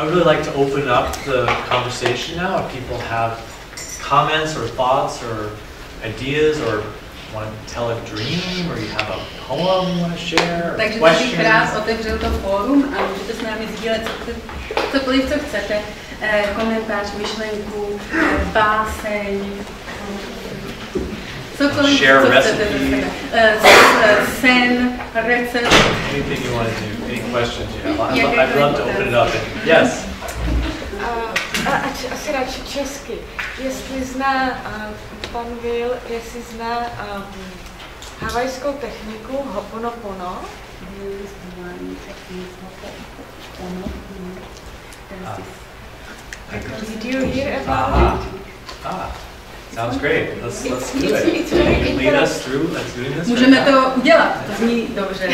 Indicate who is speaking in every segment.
Speaker 1: would really like to open up the conversation now. If people have comments or thoughts or ideas or want to tell a dream or you have a poem you want to share or
Speaker 2: takže
Speaker 1: questions.
Speaker 2: bych rád otevřel to fórum a můžete s námi sdílet cokoliv, co chcete. Komentář, myšlenku, báseň, cokoliv, co chcete. Sen, recept.
Speaker 1: Anything you want to do, any questions you have. I'd love to open it up. Yes?
Speaker 3: Asi radši česky. Jestli zná pan Will, jestli zná havajskou techniku Ho'oponopono. Did you hear about it?
Speaker 1: Sounds great. Let's do it. You can lead us through doing this.
Speaker 2: Můžeme to udělat. To zní dobře.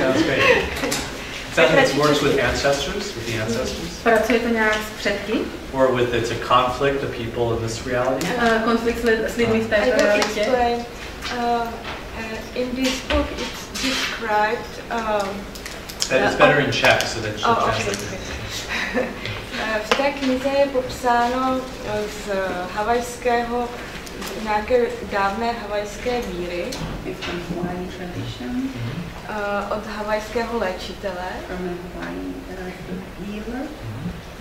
Speaker 1: Sounds great. It works with ancestors, with the ancestors.
Speaker 2: Pracuje to nějak s předky?
Speaker 1: Or with it's a conflict of people in this reality.
Speaker 2: Konflikt s lidmi v této realitě.
Speaker 3: In this book, it's described.
Speaker 1: That is better in Czech, so that you translate.
Speaker 3: V té knize je popsáno z havajského, nějaké dávné havajské víry, od havajského léčitele,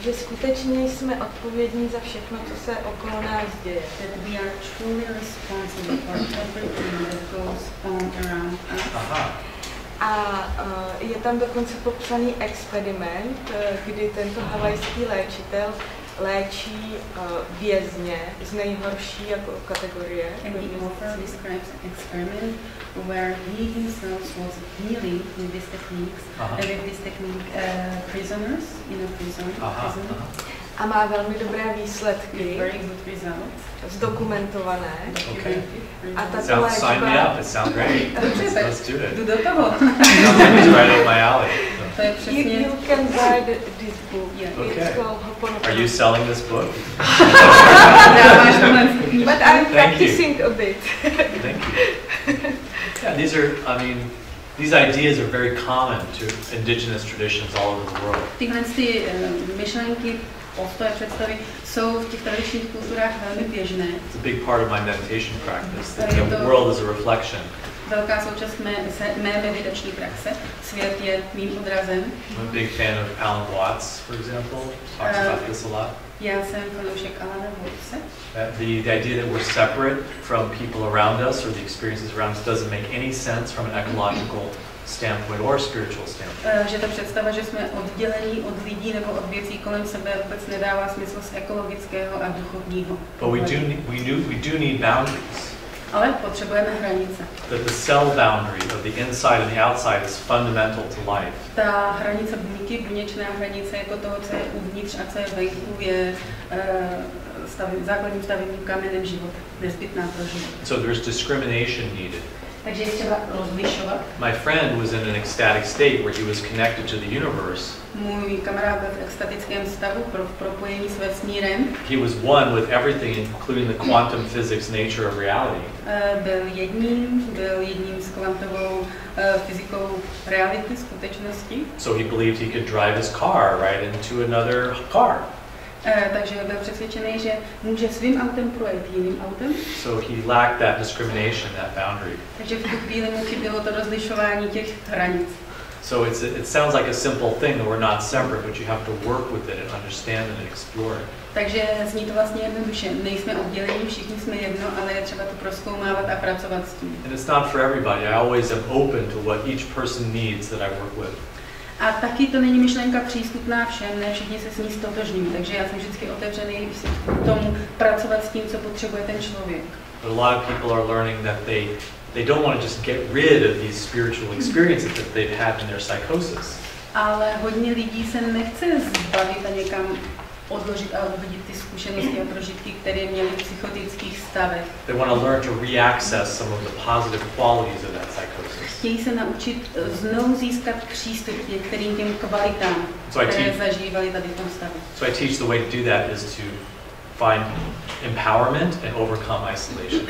Speaker 3: že skutečně jsme odpovědní za všechno, co se okolo nás děje. A je tam dokonce popsaný experiment, kdy tento havajský léčitel léčí vězně z nejhorší jako kategorie.
Speaker 2: And he also describes an experiment where he himself was healing with these techniques, prisoners in a prison.
Speaker 3: A má velmi dobré výsledky,
Speaker 2: Very good results.
Speaker 3: zdokumentované.
Speaker 1: Okay.
Speaker 3: A tato
Speaker 1: Sign me up. It sounds great. Let's do it.
Speaker 2: Jdu do toho.
Speaker 1: It's right up my alley.
Speaker 2: To je přesně.
Speaker 3: You can buy this book.
Speaker 1: Okay.
Speaker 3: It's called Ho'oponopono.
Speaker 1: Are you selling this book?
Speaker 3: But I'm practicing a bit.
Speaker 1: Thank you. Yeah, these ideas are very common to indigenous traditions all over the world.
Speaker 2: Tyhle myšlenky, postoje, představy jsou v těch tradičních kulturách velmi běžné.
Speaker 1: It's a big part of my meditation practice. The world is a reflection.
Speaker 2: Velká součást mé meditační praxe. Svět je mým odrazem.
Speaker 1: I'm a big fan of Alan Watts, for example. Talks about this a lot.
Speaker 2: Já jsem fanoušek Alana Wattse.
Speaker 1: The idea that we're separate from people around us or the experiences around us doesn't make any sense from an ecological standpoint or spiritual standpoint.
Speaker 2: Že ta představa, že jsme oddělení od lidí nebo od věcí kolem sebe, vůbec nedává smysl z ekologického a duchovního.
Speaker 1: But we do need boundaries.
Speaker 2: Ale potřebujeme hranice.
Speaker 1: The cell boundary of the inside and the outside is fundamental to life.
Speaker 2: Ta hranice buňky, buněčná hranice jako toho, co je uvnitř a co je venku, je základním stavebním kamenem života, nezbytná pro život.
Speaker 1: So there's discrimination needed.
Speaker 2: Takže je třeba rozlišovat.
Speaker 1: My friend was in an ecstatic state where he was connected to the universe.
Speaker 2: Můj kamarád byl v extatickém stavu pro propojení s vesmírem.
Speaker 1: He was one with everything, including the quantum physics nature of reality.
Speaker 2: Byl jedním s kvantovou fyzikou reality, skutečnosti.
Speaker 1: So he believed he could drive his car right into another car.
Speaker 2: Takže byl přesvědčený, že může svým autem projet jiným autem.
Speaker 1: So he lacked that discrimination, that boundary.
Speaker 2: Takže v tu chvíli mu chybělo to rozlišování těch hranic.
Speaker 1: So it sounds like a simple thing that we're not separate, but you have to work with it and understand it and explore it.
Speaker 2: Takže zní to vlastně jednoduše. Nejsme oddělení, všichni jsme jedno, ale je třeba to prozkoumávat a pracovat s tím.
Speaker 1: And it's not for everybody. I always am open to what each person needs that I work with.
Speaker 2: A taky to není myšlenka přístupná všem, ne všichni se s ní stotožní, takže já jsem vždycky otevřený k tomu pracovat s tím, co potřebuje ten člověk.
Speaker 1: But a lot of people are learning that they don't want to just get rid of these spiritual experiences that they've had in their psychosis.
Speaker 2: Ale hodně lidí se nechce zbavit a někam odložit a odhodit ty zkušenosti a prožitky, které měli v psychotických stavech.
Speaker 1: They want to learn to reaccess some of the positive qualities of that psychosis.
Speaker 2: Chtějí se naučit znovu získat přístup k některým těm kvalitám, které zažívali tady v tom stavu.
Speaker 1: So I teach the way to do that is to find empowerment and overcome isolation.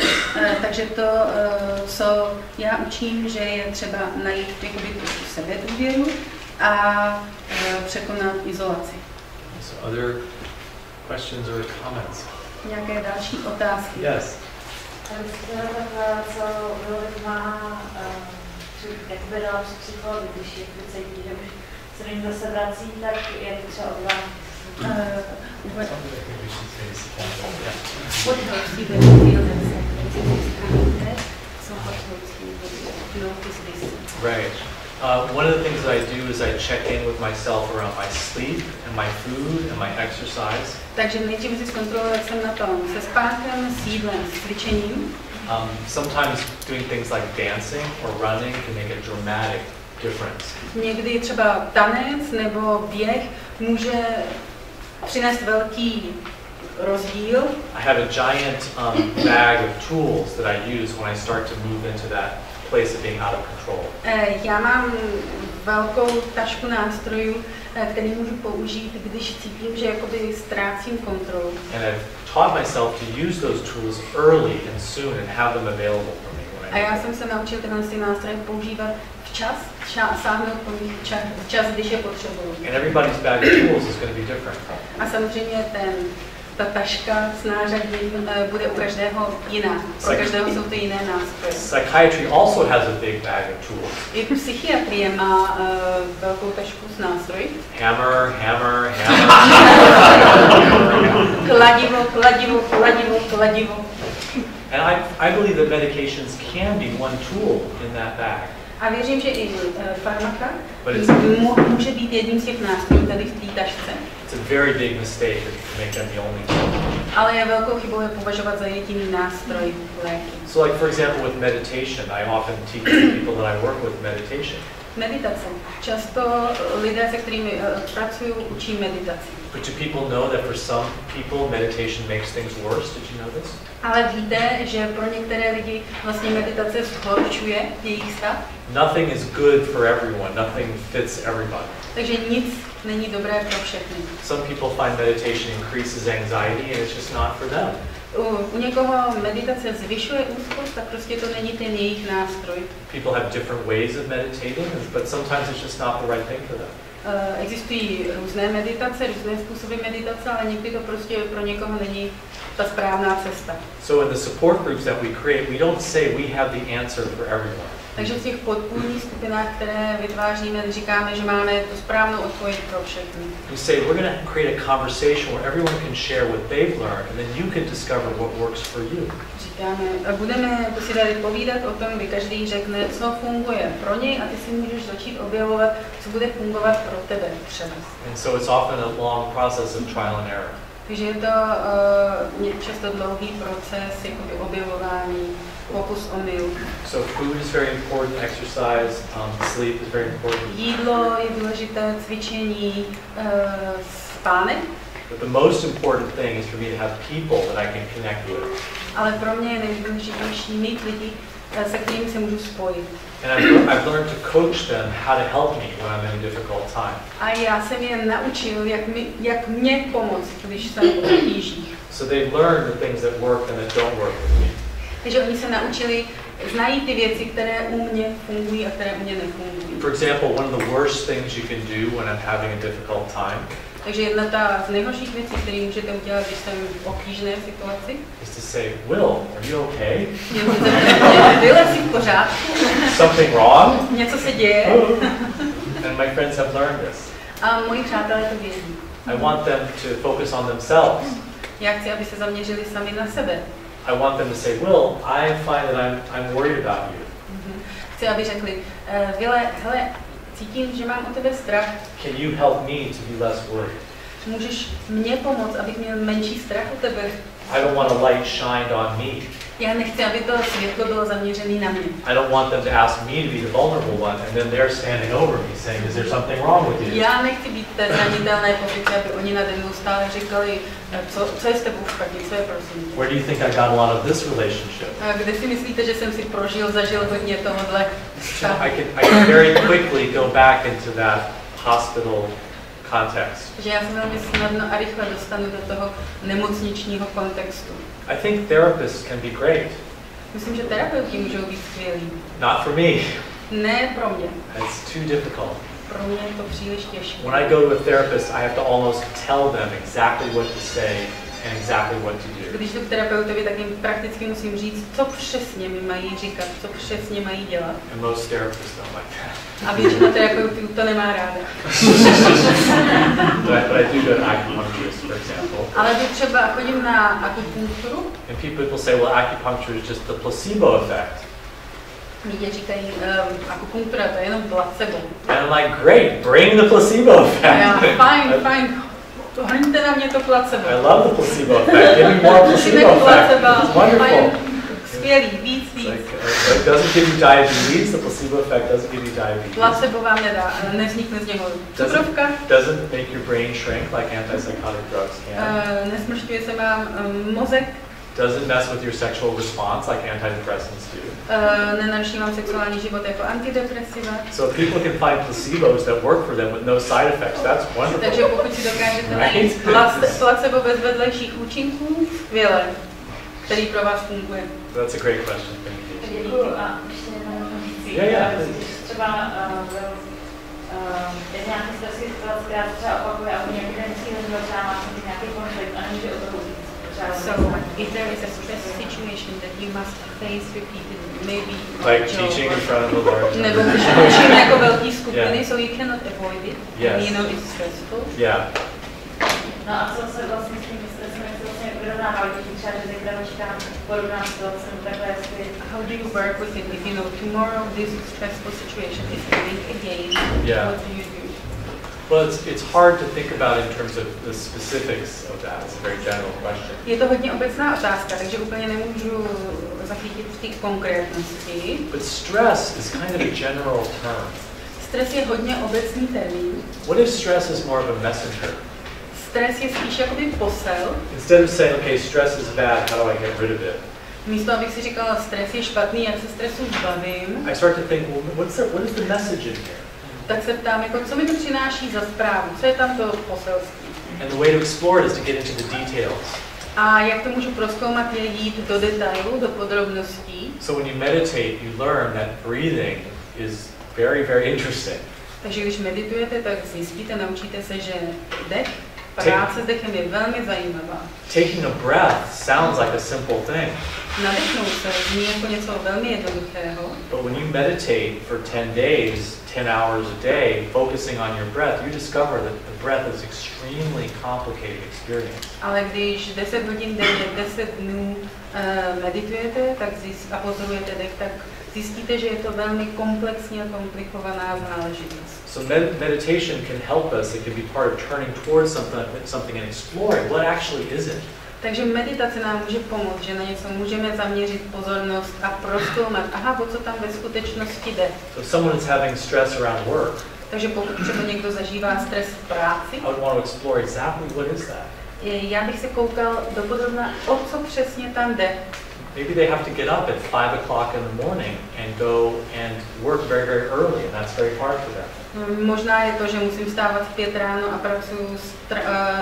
Speaker 2: Takže to, co já učím, že je třeba najít jakoby sebedůvěru a překonat izolaci.
Speaker 1: So other questions or comments?
Speaker 2: Nějaké další otázky?
Speaker 1: Yes.
Speaker 4: Já bych chtěla takhle, co Willis má, jak by dala psychologii, když je cítí, že už se do ní zase vrací, tak je to třeba odvážný.
Speaker 2: What helps you when you feel that something so what helps you to notice this?
Speaker 1: Right. One of the things that I do is I check in with myself around my sleep and my food and my exercise.
Speaker 2: Takže nejdřív si zkontroluji, jak jsem na tom se spánkem, s jídlem, s cvičením.
Speaker 1: Sometimes doing things like dancing or running can make a dramatic difference.
Speaker 2: Někdy třeba tanec nebo běh může přinést velký rozdíl.
Speaker 1: I have a giant bag of tools that I use when I start to move into that place of being out of control.
Speaker 2: Já mám velkou tašku nástrojů, který můžu použít, když cítím, že jakoby ztrácím kontrolu.
Speaker 1: And I've taught myself to use those tools early and soon and have them available for me when I
Speaker 2: A já
Speaker 1: need
Speaker 2: jsem se naučil tyhle nástroje používat včas, sáhnout po nich včas, když je potřebuju.
Speaker 1: And everybody's bag of tools is going to be different.
Speaker 2: A samozřejmě ta taška s nářadím bude u každého jiná. Pro každého jsou to jiné nástroje.
Speaker 1: Psychiatry also has a big bag of tools.
Speaker 2: I psychiatrie má velkou tašku s nástroji.
Speaker 1: Hammer, hammer, hammer.
Speaker 2: Kladivo, kladivo, kladivo, kladivo.
Speaker 1: And I believe that medications can be one tool in that bag.
Speaker 2: A věřím, že i farmaka může být jedním z těch nástrojů tady v té tašce.
Speaker 1: It's a very big mistake to make them the only tool.
Speaker 2: Ale je velkou chybou je považovat za jediný nástroj léky.
Speaker 1: So like for example with meditation, I often teach the people that I work with meditation.
Speaker 2: Meditace. Často lidé, se kterými pracuju, učí meditaci.
Speaker 1: But do people know that for some people meditation makes things worse? Did you know this?
Speaker 2: Ale víte, že pro některé lidi vlastně meditace zhoršuje jejich stav?
Speaker 1: Nothing is good for everyone. Nothing fits everybody.
Speaker 2: Takže nic není dobré pro všechny.
Speaker 1: Some people find meditation increases anxiety and it's just not for them.
Speaker 2: U někoho meditace zvyšuje úzkost, tak prostě to není ten jejich nástroj.
Speaker 1: People have different ways of meditating, but sometimes it's just not the right thing for them.
Speaker 2: Existují různé meditace, různé způsoby meditace, ale někdy to prostě pro někoho není ta správná cesta.
Speaker 1: So in the support groups that we create, we don't say we have the answer for everyone.
Speaker 2: Takže v těch podpůrných skupinách, které vytváříme, říkáme, že máme tu správnou odpověď pro všechny.
Speaker 1: We say we're going to create a conversation where everyone can share what they've learned, and then you can discover what works for you.
Speaker 2: Říkáme, budeme si tady povídat o tom, kdy každý řekne, co funguje pro něj, a ty si můžeš začít objevovat, co bude fungovat pro tebe třeba.
Speaker 1: And so it's often a long process of trial and error.
Speaker 2: Takže je to často dlouhý proces jakoby objevování, pokus omyl.
Speaker 1: So food is very important, exercise, sleep is very important.
Speaker 2: Jídlo je důležité, cvičení, spánek.
Speaker 1: But the most important thing is for me to have people that I can connect with.
Speaker 2: Ale pro mě je nejdůležitější mít lidi, se kterými se můžu spojit.
Speaker 1: And I've learned to coach them how to help me when I'm in a difficult time.
Speaker 2: A já jsem je naučil, jak mě pomoct, když jsem v potížích.
Speaker 1: So they've learned the things that work and that don't work with me.
Speaker 2: Takže oni se naučili, znají ty věci, které u mě fungují a které u mě nefungují.
Speaker 1: For example, one of the worst things you can do when I'm having a difficult time
Speaker 2: Takže jedna z nejhorších věcí, které můžete udělat, když jsem v obtížné situaci,
Speaker 1: is to say, Will, are you okay?
Speaker 2: Will, jsi v pořádku?
Speaker 1: Something wrong?
Speaker 2: Něco se děje?
Speaker 1: And my friends have learned this.
Speaker 2: A moji přátelé to vědí.
Speaker 1: I want them to focus on themselves.
Speaker 2: Já chci, aby se zaměřili sami na sebe.
Speaker 1: I want them to say, Will, I find that I'm worried about you.
Speaker 2: Chci, aby řekli, Wille, hele, cítím, že mám o tebe strach.
Speaker 1: Can you help me to be less worried?
Speaker 2: Můžeš mě pomoct, abych měl menší strach o tebe?
Speaker 1: I don't want a light shined on me.
Speaker 2: Já nechci, aby to světlo bylo zaměřené na mě.
Speaker 1: I don't want them to ask me to be the vulnerable one, and then they're standing over me saying, is there something wrong with you?
Speaker 2: Já nechci být té zranitelné pozici, aby oni nade mnou stále říkali, co je s tebou špatně, co je prosím.
Speaker 1: Where do you think I got a lot of this relationship?
Speaker 2: Kde si myslíte, že jsem si zažil hodně tohohle?
Speaker 1: I can very quickly go back into that hospital context.
Speaker 2: Že já se velmi snadno a rychle dostanu do toho nemocničního kontextu.
Speaker 1: I think therapists can be great.
Speaker 2: Myslím, že terapeuti můžou být skvělí.
Speaker 1: Not for me.
Speaker 2: Ne pro mě.
Speaker 1: It's too difficult.
Speaker 2: pro mě je to příliš těžké.
Speaker 1: When I go to a therapist, I have to almost tell them exactly what to say and exactly what to do.
Speaker 2: Když jdu k terapeutovi, tak jim prakticky musím říct, co přesně mi mají říkat, co přesně mají dělat.
Speaker 1: And most therapists don't like that.
Speaker 2: A většina terapeutů to nemá ráda.
Speaker 1: But I do go to acupuncturist, for example.
Speaker 2: Ale jdu třeba chodím na akupunkturu.
Speaker 1: And people say, well, acupuncture is just the placebo effect.
Speaker 2: Lidé říkají, akupunktura to je jenom placebo.
Speaker 1: And I'm like, great, bring the placebo effect.
Speaker 2: A já, fajn, hoňte na mě to placebo.
Speaker 1: I love the placebo effect. Give me more placebo effect. It's wonderful.
Speaker 2: Skvělý, víc.
Speaker 1: It doesn't give you diabetes. The placebo effect doesn't give you diabetes.
Speaker 2: Placebo vám nedá, nevznikne z něho cukrovka.
Speaker 1: Doesn't make your brain shrink like antipsychotic drugs can.
Speaker 2: Nesmršťuje se vám mozek.
Speaker 1: Doesn't mess with your sexual response like antidepressants do.
Speaker 2: Nenaruší vám sexuální život jako antidepresiva.
Speaker 1: So if people can find placebos that work for them with no side effects, that's wonderful.
Speaker 2: Takže pokud si dokážete najít placebo bez vedlejších účinků, skvěle, který pro vás funguje.
Speaker 1: That's a great question. Thank you.
Speaker 4: Děkuji. A ještě
Speaker 1: Yeah.
Speaker 4: třeba je nějaký stresový situace, která se třeba opakuje a někdy nemusí rozhodnout, třeba má nějaký konflikt a nemůže o toho říct.
Speaker 2: So, if there is a stress situation that you must face repeatedly, maybe
Speaker 1: like teaching in front of a large
Speaker 2: nebo když učíme jako velký skupiny, so you cannot avoid it.
Speaker 1: Yes.
Speaker 2: You know it's stressful.
Speaker 1: Yeah.
Speaker 4: No a co se vlastně s tím stresem, jak se vlastně vyrovnává, když třeba, že zítra očekám podobná situace, takhle jestli...
Speaker 2: How do you work with it if you know tomorrow this stressful situation is coming again?
Speaker 1: Yeah.
Speaker 2: What do you do?
Speaker 1: Well, it's hard to think about in terms of the specifics of that. It's a very general question.
Speaker 2: Je to hodně obecná otázka, takže úplně nemůžu zachytit v té konkrétnosti.
Speaker 1: But stress is kind of a general term.
Speaker 2: Stres je hodně obecný termín.
Speaker 1: What if stress is more of a messenger?
Speaker 2: Stres je spíš jakoby posel.
Speaker 1: Instead of saying, okay, stress is bad, how do I get rid of it?
Speaker 2: Místo, abych si říkala, stres je špatný, jak se stresu zbavím,
Speaker 1: I start to think, well, what is the message in here?
Speaker 2: tak se ptám, jako, co mi to přináší za zprávu, co je tam to poselství.
Speaker 1: And the way to explore it is to get into the details.
Speaker 2: A jak to můžu prozkoumat, je jít do detailů, do podrobností.
Speaker 1: So when you meditate, you learn that breathing is very, very interesting.
Speaker 2: Takže když meditujete, tak zjistíte, naučíte se, že dech, práce s dechem je velmi zajímavá.
Speaker 1: Taking a breath sounds like a simple thing.
Speaker 2: Nadechnout se zní jako něco velmi jednoduchého.
Speaker 1: But when you meditate for 10 days, 10 hours a day, focusing on your breath, you discover that the breath is extremely complicated experience.
Speaker 2: Ale když 10 hodin denně, 10 dnů meditujete a pozorujete dech, tak zjistíte, že je to velmi komplexní a komplikovaná záležitost.
Speaker 1: So meditation can help us. It can be part of turning towards something and exploring what actually is it.
Speaker 2: Takže meditace nám může pomoct, že na něco můžeme zaměřit pozornost a prozkoumat, aha, o co tam ve skutečnosti jde.
Speaker 1: So if someone is having stress around work,
Speaker 2: takže pokud třeba někdo zažívá stres v práci,
Speaker 1: I would want to explore exactly what is that.
Speaker 2: Já bych se koukal dopodrobna, o co přesně tam jde.
Speaker 1: Maybe they have to get up at 5 o'clock in the morning and go and work very, very early, and that's very hard for them.
Speaker 2: Možná je to, že musím vstávat v 5 ráno a pracuji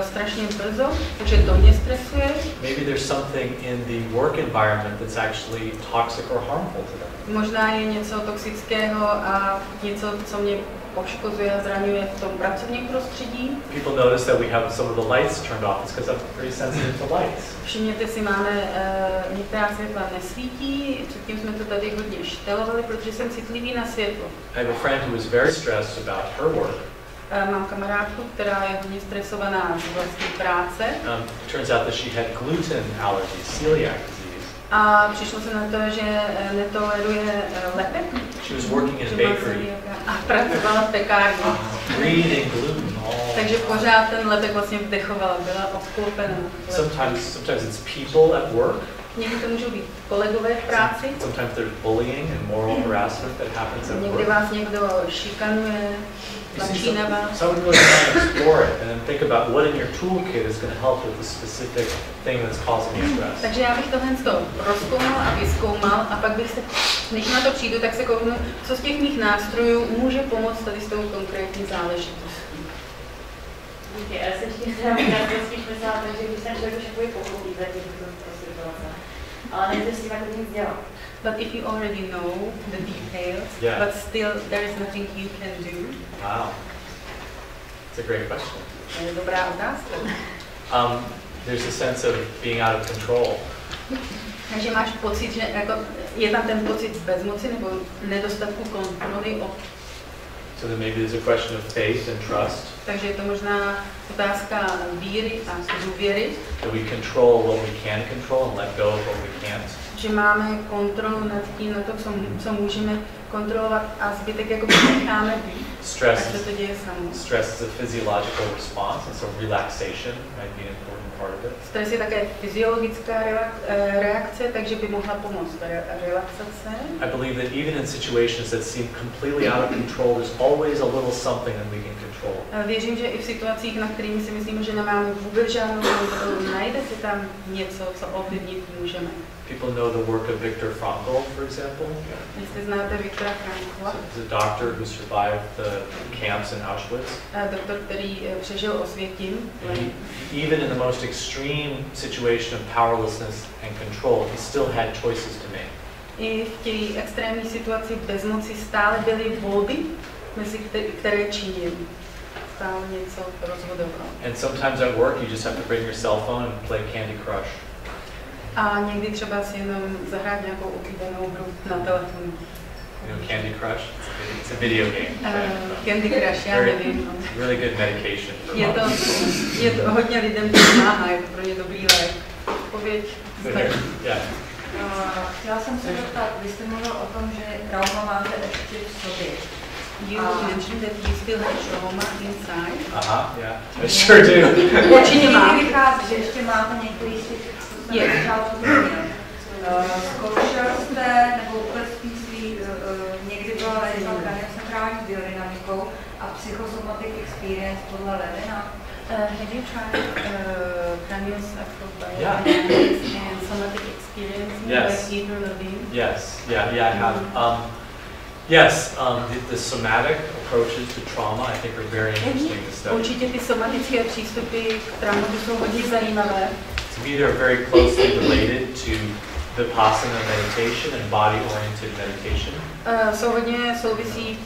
Speaker 2: strašně brzo, takže to mě stresuje.
Speaker 1: Maybe there's something in the work environment that's actually toxic or harmful to them.
Speaker 2: Možná je něco toxického a něco, co mě poškozuje a zraňuje v tom pracovním prostředí.
Speaker 1: People notice that we have some of the lights turned off. It's because I'm pretty sensitive to lights.
Speaker 2: Všimněte si, máme některá světla nesvítí, předtím jsme to tady hodně štelovali, protože jsem citlivý na světlo.
Speaker 1: I have a friend who is very stressed about her work.
Speaker 2: Mám kamarádku, která je hodně stresovaná z vlastní práce.
Speaker 1: Turns out that she had gluten allergy, celiac disease.
Speaker 2: A přišlo se na to, že netoleruje lepek.
Speaker 1: She was working in a bakery.
Speaker 2: A pracovala v pekárně.
Speaker 1: Breathing gluten all.
Speaker 2: Takže pořád ten lepek vlastně vdechovala, byla obklopená.
Speaker 1: Sometimes it's people at work.
Speaker 2: Někdy to můžou být kolegové v práci.
Speaker 1: Sometimes there's bullying and moral harassment that happens at work.
Speaker 2: Někdy vás někdo šikanuje, tlačí na vás.
Speaker 1: So I would really want to explore it and then think about what in your toolkit is going to help with the specific thing that's causing you stress.
Speaker 2: Takže já bych tohle rozkoumal a vyzkoumal a pak bych se, než na to přijdu, tak se kouknu, co z těch mých nástrojů může pomoct tady s tou konkrétní záležitostí.
Speaker 4: Díky, já se ještě spíš myslela, že když ten člověk už pochopí za těch situace, ale nejde s tím jako nic dělat.
Speaker 2: But if you already know the details, but still there is nothing you can do.
Speaker 1: Wow, it's a great question.
Speaker 2: To je dobrá otázka.
Speaker 1: There's a sense of being out of control.
Speaker 2: Takže máš pocit, že jako je tam ten pocit bezmoci nebo nedostatku kontroly.
Speaker 1: So then maybe there's a question of faith and trust.
Speaker 2: Takže je to možná otázka víry a důvěry.
Speaker 1: That we control what we can control and let go of what we can't.
Speaker 2: Že máme kontrolu nad tím, na to, co můžeme kontrolovat a zbytek jako necháme být.
Speaker 1: Stress is a physiological response, and so relaxation might be an important part of it.
Speaker 2: Stres je také fyziologická reakce, takže by mohla pomoct relaxace.
Speaker 1: I believe that even in situations that seem completely out of control, there's always a little something that we can control.
Speaker 2: Věřím, že i v situacích, na kterými si myslíme, že nemáme vůbec žádnou kontrolu, najde se tam něco, co ovlivnit můžeme.
Speaker 1: People know the work of Viktor Frankl, for example.
Speaker 2: Jestli znáte Viktora Frankla.
Speaker 1: He's a doctor who survived the camps in Auschwitz.
Speaker 2: Doktor, který přežil Osvětim.
Speaker 1: Even in the most extreme situation of powerlessness and control, he still had choices to make.
Speaker 2: I v té extrémní situaci bezmoci stále byly volby, mezi které činil. Stále něco rozhodoval.
Speaker 1: And sometimes at work you just have to bring your cell phone and play Candy Crush.
Speaker 2: A někdy třeba si jenom zahrát nějakou oblíbenou hru na telefonu.
Speaker 1: You know Candy Crush? It's a video game.
Speaker 2: Candy Crush, já nevím.
Speaker 1: Really good medication for
Speaker 2: je to hodně lidem pomáhá, je to pro ně dobrý lék. Pověď.
Speaker 1: Yeah.
Speaker 5: Chtěla jsem se zeptat, vy jste mluvil o tom, že trauma máte ještě v sobě.
Speaker 2: You mentioned that you still have trauma inside.
Speaker 1: Aha, yeah. I sure do.
Speaker 2: Určitě má.
Speaker 5: Vychází, že ještě máte některý z těch, co jsem začátku zmínil. Zkoušel jste, nebo vůbec svý, někdy byla léčba kraniosakrální biodynamikou a psychosomatic experience podle Levina.
Speaker 2: Have you tried craniosacral biodynamics and somatic experience by Peter Levine?
Speaker 1: Yes, yeah, I have. Yes, the somatic approaches to trauma I think are very interesting to study.
Speaker 2: Určitě ty somatické přístupy k traumatu jsou hodně zajímavé.
Speaker 1: To me they're very closely related to vipassana meditation and body-oriented meditation.
Speaker 2: Jsou hodně souvisí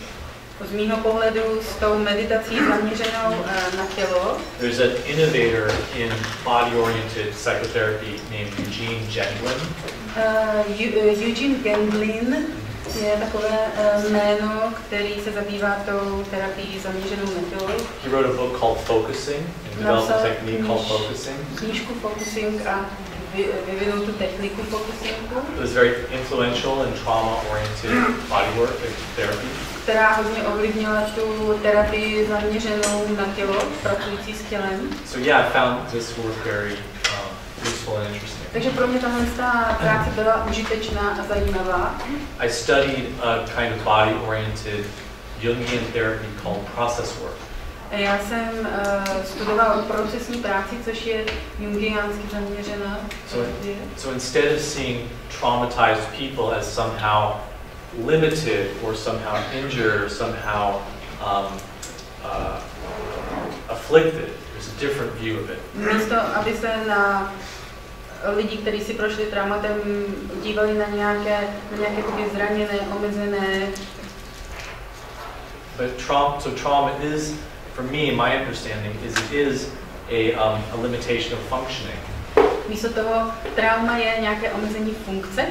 Speaker 2: z mýho pohledu s tou meditací zaměřenou na tělo.
Speaker 1: There's an innovator in body-oriented psychotherapy named Eugene Gendlin.
Speaker 2: Eugene Gendlin je takové jméno, který se zabývá tou terapií zaměřenou na tělo.
Speaker 1: He wrote a book called Focusing and developed a technique called Focusing.
Speaker 2: Knížku Focusing a vyvinul tu techniku focusingu.
Speaker 1: It was very influential in trauma-oriented bodywork and therapy.
Speaker 2: Která hodně ovlivnila tu terapii zaměřenou na tělo, pracující s tělem.
Speaker 1: So yeah, I found this work very useful and interesting.
Speaker 2: Takže pro mě tahle práce byla užitečná a zajímavá.
Speaker 1: I studied a kind of body-oriented Jungian therapy called process work.
Speaker 2: Já jsem studoval procesní práci, což je jungiánsky zaměřená.
Speaker 1: So instead of seeing traumatized people as somehow limited or somehow injured or somehow afflicted, there's a different view of it.
Speaker 2: Místo, aby se na lidi, kteří si prošli traumatem, dívali na nějaké zraněné, omezené.
Speaker 1: But trauma is, for me, my understanding is it is a limitation of functioning.
Speaker 2: Místo toho trauma je nějaké omezení funkce.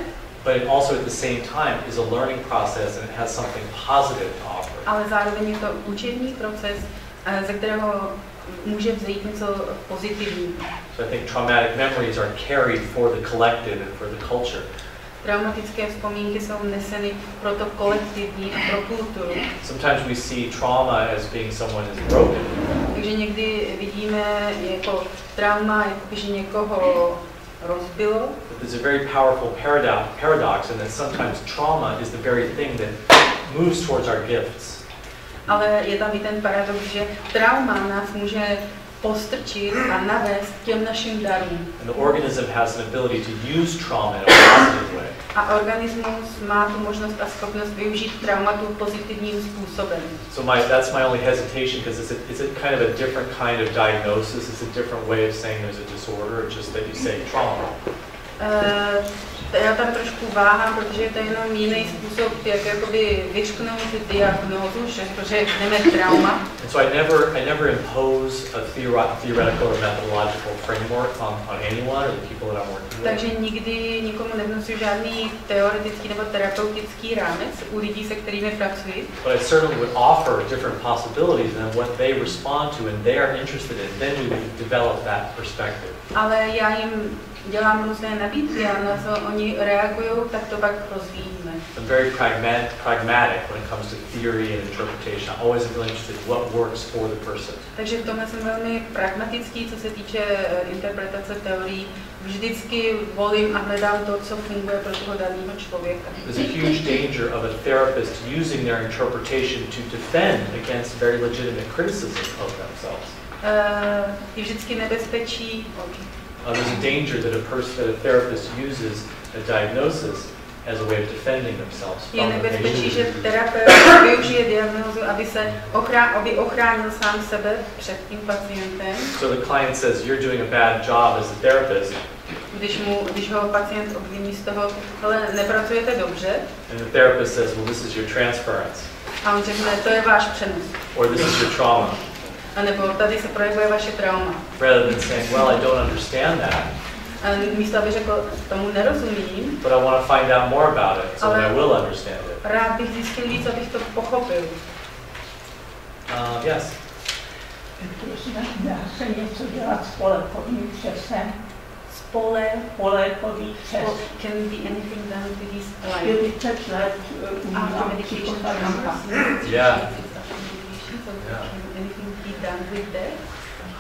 Speaker 1: But it also at the same time is a learning process and it has something positive to offer.
Speaker 2: Ale zároveň je to učební proces, ze kterého může vzejít něco pozitivního.
Speaker 1: So I think traumatic memories are carried for the collective and for the culture.
Speaker 2: Traumatické vzpomínky jsou neseny pro to kolektivní a pro kulturu.
Speaker 1: Sometimes we see trauma as being someone is broken.
Speaker 2: Takže někdy vidíme jako trauma, jako že někoho rozbilo.
Speaker 1: But there's a very powerful paradox in that sometimes trauma is the very thing that moves towards our gifts.
Speaker 2: Ale je tam i ten paradox, že trauma nás může postrčit a navést těm našim darům.
Speaker 1: And the organism has an ability to use trauma in a positive way.
Speaker 2: A organismus má tu možnost a schopnost využít traumatu pozitivním způsobem.
Speaker 1: So that's my only hesitation because it's a kind of a different kind of diagnosis. It's a different way of saying there's a disorder, just that you say trauma.
Speaker 2: Já tam trošku váhám, protože je to jenom jiný způsob, jak jakoby vyřknout diagnózu, že to řekneme trauma.
Speaker 1: And so I never impose a theoretical or methodological framework on anyone or the people that I'm working with.
Speaker 2: Takže nikdy nikomu nevnucuji žádný teoretický nebo terapeutický rámec u lidí, se kterými pracuji.
Speaker 1: But I certainly would offer different possibilities and what they respond to and they are interested in, then we would develop that perspective.
Speaker 2: Ale já jim dělám různé nabídky a na co oni reagují, tak to pak rozvíjíme.
Speaker 1: I'm very pragmatic when it comes to theory and interpretation. I'm always really interested in what works for the person.
Speaker 2: Takže v tomhle jsem velmi pragmatický, co se týče interpretace teorií. Vždycky volím a hledám to, co funguje pro toho daného člověka.
Speaker 1: There's a huge danger of a therapist using their interpretation to defend against very legitimate criticism of themselves.
Speaker 2: Je vždycky nebezpečí.
Speaker 1: There's a danger that a therapist uses a diagnosis as a way of defending themselves
Speaker 2: Je
Speaker 1: from the
Speaker 2: nebezpečí, že
Speaker 1: patient.
Speaker 2: terapeut využije diagnózu, aby ochránil sám sebe před tím pacientem.
Speaker 1: So the client says, you're doing a bad job as a therapist.
Speaker 2: Když ho pacient obviní z toho, ale nepracujete dobře.
Speaker 1: And the therapist says, well, this is your transference.
Speaker 2: A on řekne, to je váš přenos.
Speaker 1: Or this is your trauma.
Speaker 2: A nebo tady se projevuje vaše trauma.
Speaker 1: Rather than saying, well, I don't understand that.
Speaker 2: A místo, aby řekl, tomu nerozumím,
Speaker 1: But I want to find out more about it, so that I will understand it.
Speaker 2: Rád bych zjistil víc, abych to pochopil.
Speaker 1: Yes.
Speaker 6: Dá se něco dělat s polepkovým křesem? Polepkový křes.
Speaker 2: Can be anything done with this
Speaker 6: 40 let
Speaker 2: medication.
Speaker 1: Yeah.
Speaker 2: Anything be done with that?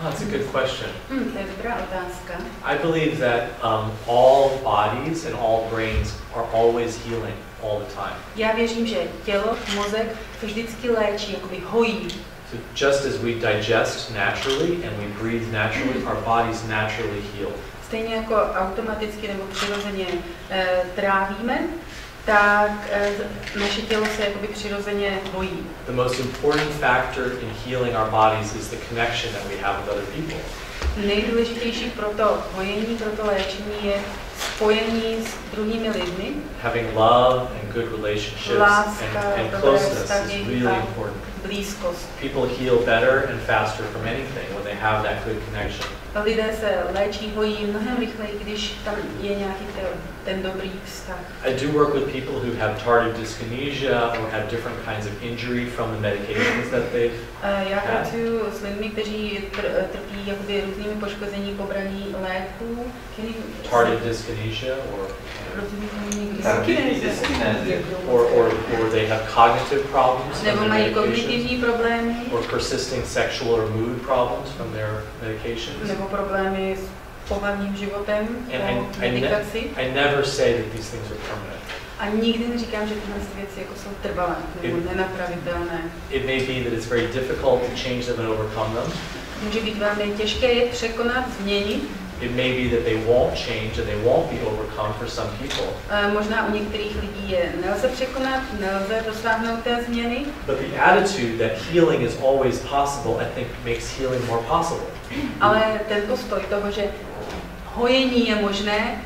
Speaker 1: That's a good question.
Speaker 2: To je dobrá otázka.
Speaker 1: I believe that all bodies and all brains are always healing all the time.
Speaker 2: Já věřím, že tělo, mozek se vždycky léčí, jakoby hojí.
Speaker 1: So just as we digest naturally and we breathe naturally, our bodies naturally heal.
Speaker 2: Stejně jako automaticky nebo přirozeně trávíme, tak naše tělo se jakoby přirozeně hojí.
Speaker 1: The most important factor in healing our bodies is the connection that we have with other people.
Speaker 2: Nejdůležitější pro to hojení, pro to léčení je spojení s druhými lidmi.
Speaker 1: Having love and good relationships and closeness is really important.
Speaker 2: Blízkost.
Speaker 1: People heal better and faster from anything when they have that good connection.
Speaker 2: Lidé se léčí, hojí mnohem rychleji, když tam je nějaký ten dobrý vztah.
Speaker 1: I do work with people who have tardive dyskinesia or have different kinds of injury from the medications that they've
Speaker 2: Já pracuji s lidmi, kteří trpí jakoby různými poškození pobraní léků.
Speaker 1: Tardive dyskinesia or they have cognitive problems
Speaker 2: nebo
Speaker 1: from
Speaker 2: mají
Speaker 1: their
Speaker 2: kognitivní problémy,
Speaker 1: or persisting sexual or mood problems from their medications.
Speaker 2: nebo problémy s pohlavním životem po medikaci.
Speaker 1: I never say that these things are permanent.
Speaker 2: A nikdy neříkám, že tyhle věci jako jsou trvalé nebo nenapravitelné.
Speaker 1: It may be that it's very difficult to change them and overcome them.
Speaker 2: Může být velmi těžké je překonat, změnit.
Speaker 1: It may be that they won't change and they won't be overcome for some people.
Speaker 2: Možná u některých lidí je nelze překonat, nelze dosáhnout té změny.
Speaker 1: But the attitude that healing is always possible, I think, makes healing more possible.
Speaker 2: Ale ten postoj toho, že hojení je možné,